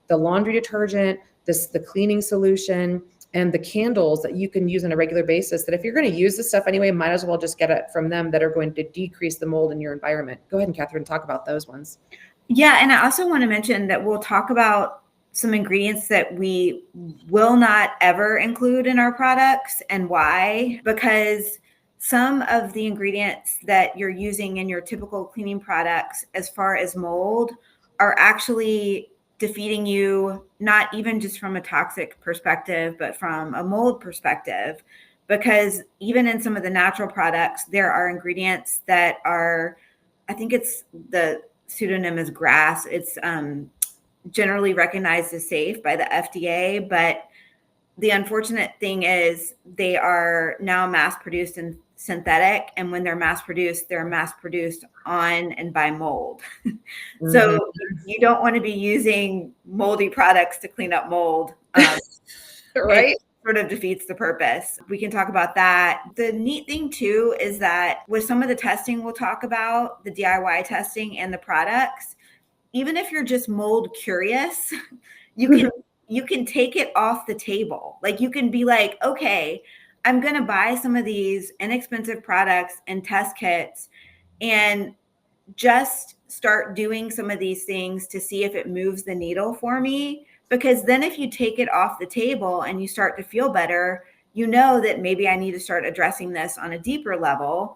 the laundry detergent, the cleaning solution, and the candles that you can use on a regular basis, that if you're going to use this stuff anyway, might as well just get it from them, that are going to decrease the mold in your environment. Go ahead and Catherine, talk about those ones. Yeah. And I also want to mention that we'll talk about some ingredients that we will not ever include in our products and why, because some of the ingredients that you're using in your typical cleaning products, as far as mold, are actually defeating you, not even just from a toxic perspective, but from a mold perspective. Because even in some of the natural products, there are ingredients that are, I think it's the pseudonym is grass. It's generally recognized as safe by the FDA, but the unfortunate thing is they are now mass produced and synthetic. And when they're mass produced on and by mold. Mm-hmm. So you don't want to be using moldy products to clean up mold. Right. It sort of defeats the purpose. We can talk about that. The neat thing too is that with some of the testing we'll talk about, the DIY testing and the products, even if you're just mold curious, you can take it off the table. Like you can be like, okay, I'm going to buy some of these inexpensive products and test kits and just start doing some of these things to see if it moves the needle for me. Because then if you take it off the table and you start to feel better, you know that maybe I need to start addressing this on a deeper level.